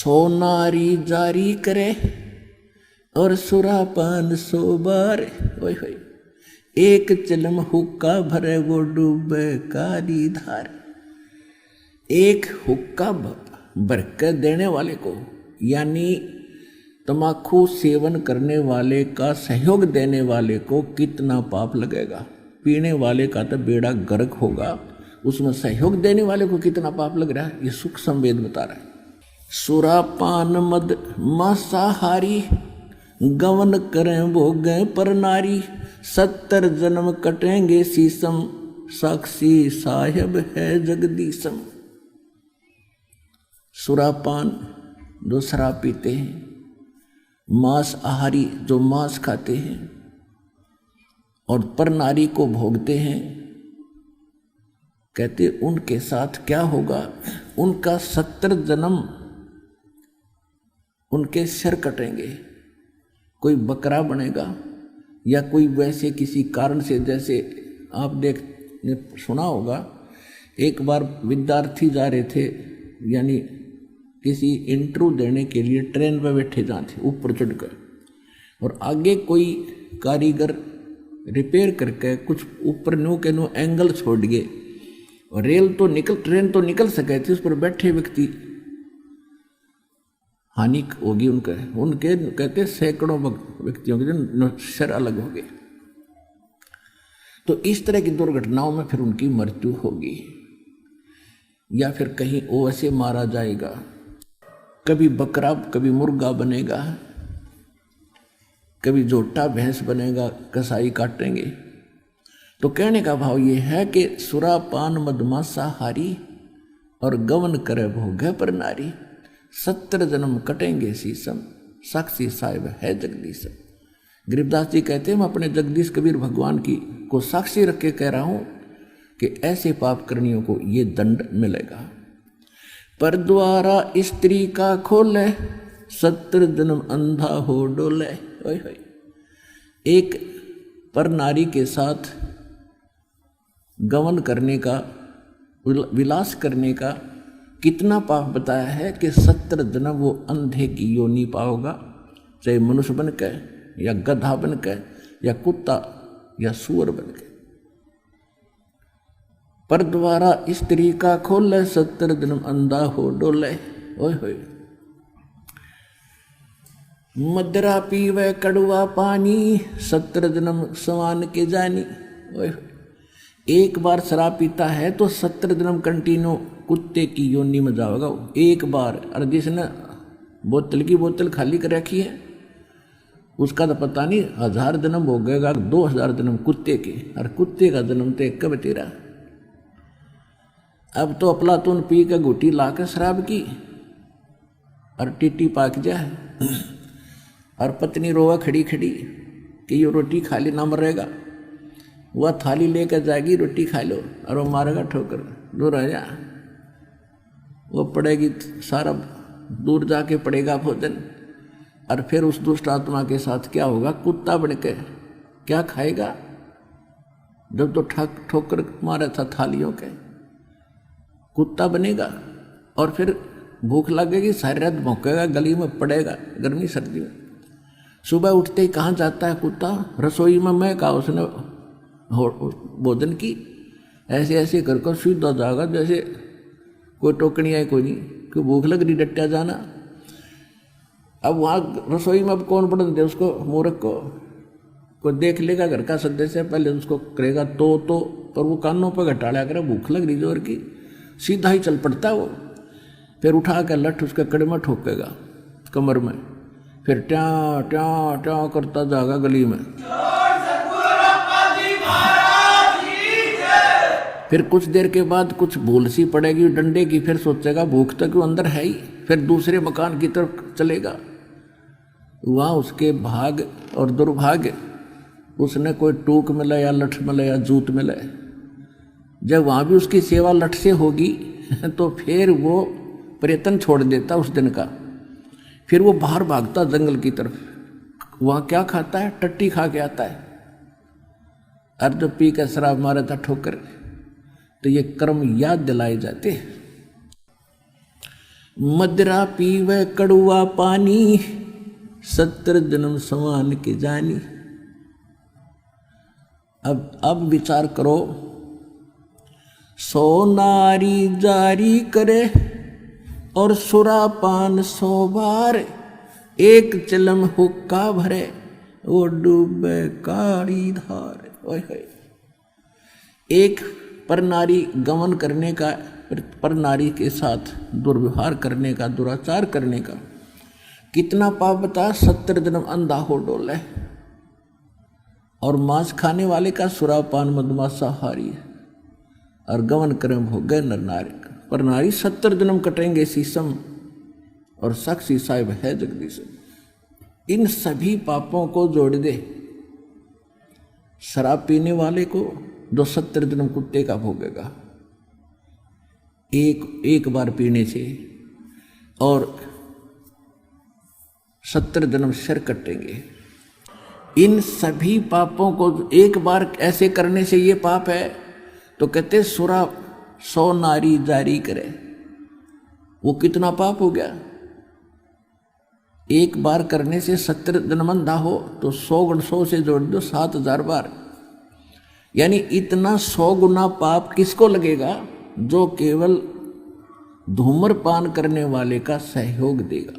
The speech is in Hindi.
सोनारी जारी करे और सुरापान 100 बार। ओए होए, एक चिलम हुक्का भरे वो डूबे कारी धार। एक हुक्का भर के देने वाले को, यानी तम्बाकू सेवन करने वाले का सहयोग देने वाले को कितना पाप लगेगा। पीने वाले का तो बेड़ा गर्क होगा, उसमें सहयोग देने वाले को कितना पाप लग रहा है, ये सूक्ष्म वेद बता रहा है। सुरापान मद मांसाहारी गवन करें भोगे पर नारी। 70 जन्म कटेंगे शीशम साक्षी साहेब है जगदीशम। सुरापान जो शराब पीते हैं, मांस आहारी जो मांस खाते हैं और पर नारी को भोगते हैं, कहते उनके साथ क्या होगा, उनका 70 जन्म उनके सिर कटेंगे। कोई बकरा बनेगा या कोई वैसे किसी कारण से, जैसे आप सुना होगा, एक बार विद्यार्थी जा रहे थे, यानी किसी इंटरव्यू देने के लिए ट्रेन पर बैठे जाते ऊपर चढ़कर, और आगे कोई कारीगर रिपेयर करके कुछ ऊपर न्यू के न्यू एंगल छोड़ गए और ट्रेन तो निकल सके थे, उस पर बैठे व्यक्ति हानि होगी उनके कहते सैकड़ों व्यक्तियों के सिर अलग हो गए। तो इस तरह की दुर्घटनाओं में फिर उनकी मृत्यु होगी, या फिर कहीं वो ऐसे मारा जाएगा, कभी बकरा कभी मुर्गा बनेगा, कभी जोटा भैंस बनेगा, कसाई काटेंगे। तो कहने का भाव ये है कि सुरापान मदमांसाहारी और गवन करे भोगे पर नारी। 70 जन्म कटेंगे शीशम साक्षी साहिब है जगदीशम। गरीबदास जी कहते हैं, मैं अपने जगदीश कबीर भगवान की को साक्षी रख के कह रहा हूं कि ऐसे पाप करनियों को ये दंड मिलेगा। पर द्वारा स्त्री का खोले 70 जन्म अंधा हो डोले। ओए होए, एक पर नारी के साथ गमन करने का, विलास करने का कितना पाप बताया है कि 70 जन्म वो अंधे की योनि पाओगा, चाहे मनुष्य बन के या गधा बन के या कुत्ता या सुअर बन के। पर द्वारा स्त्री का खोले 70 जन्म अंधा हो डोले। ओए होए, मदरा पीवे कड़वा पानी 70 जन्म समान के जानी। ओए होए, एक बार शराब पीता है तो 70 जन्म कंटिन्यू कुत्ते की योनि में जाओगा एक बार। और जिसने बोतल की बोतल खाली कर रखी है उसका तो पता नहीं 1000 जन्म हो गएगा, 2000 जन्म कुत्ते के, और कुत्ते का जन्म तो एक कब तेरा। अब तो अफलातून पी के घुटी ला के शराब की और टीटी पाक जाए, और पत्नी रोवा खड़ी खड़ी कि ये रोटी खा ले ना मरेगा। वह थाली लेकर जाएगी, रोटी खा लो, और वो मारेगा ठोकर, दूर आ जा। वो पड़ेगी सारा दूर जाके पड़ेगा भोजन, और फिर उस दुष्ट आत्मा के साथ क्या होगा, कुत्ता बन के क्या खाएगा। जब तो ठोकर मारा था थालियों के, कुत्ता बनेगा, और फिर भूख लगेगी, सारी रात भौंकेगा, गली में पड़ेगा गर्मी सर्दी में। सुबह उठते ही कहाँ जाता है कुत्ता, रसोई में। मैं कहा उसने भोजन की, ऐसे ऐसे कर कर सीधा जाएगा जैसे कोई टोकनी है, कोई नहीं, कि भूख लग रही डट्या जाना। अब वहाँ रसोई में अब कौन पढ़ दे उसको, मूर्ख को। कोई देख लेगा घर का सदस्य, पहले उसको करेगा तो पर वो कानों पर घटाड़ा करे, भूख लग रही जोर की, सीधा ही चल पड़ता वो। फिर उठा कर लठ उसके कड़े में ठोकेगा कमर में, फिर ट्या ट्या ट्या करता जाएगा गली में। फिर कुछ देर के बाद कुछ भूल सी पड़ेगी डंडे की, फिर सोचेगा भूख तो क्यों अंदर है ही, फिर दूसरे मकान की तरफ चलेगा। वहाँ उसके भाग और दुर्भाग्य, उसने कोई टूक मिला या लठ मिला या जूत मिला। जब वहाँ भी उसकी सेवा लठ से होगी तो फिर वो प्रयत्न छोड़ देता उस दिन का, फिर वो बाहर भागता जंगल की तरफ। वहाँ क्या खाता है, टट्टी खा के आता है। और जब पी कर शराब मारा था ठोकर, तो ये कर्म याद दिलाए जाते हैं। मदिरा पीवे कड़ुआ पानी, 70 जन्म समान के जानी। अब विचार करो, सो नारी जारी करे और सुरापान 100 बार, एक चिलम हुक्का भरे वो डूबे काली धार। ओए होए, एक पर नारी गमन करने का, पर नारी के साथ दुर्व्यवहार करने का, दुराचार करने का कितना पाप बता। 70 जन्म अंधा हो डोले। और मांस खाने वाले का सुरापान मधुमांसाहारी है और गमन कर्म हो गए नर नारी का। पर नारी 70 जन्म कटेंगे शीशम और साक्षी साहिब है जगदीश। इन सभी पापों को जोड़ दे। शराब पीने वाले को जो 70 जन्म कुत्ते का भोगेगा एक बार पीने से, और 70 जन्म सिर कटेंगे। इन सभी पापों को एक बार ऐसे करने से ये पाप है, तो कहते 100 नारी जारी करे, वो कितना पाप हो गया। एक बार करने से 70 जन्म अंधा हो तो 100 गुण 100 से जोड़ दो 7000 बार, यानी इतना 100 गुना पाप किसको लगेगा, जो केवल धूम्रपान करने वाले का सहयोग देगा।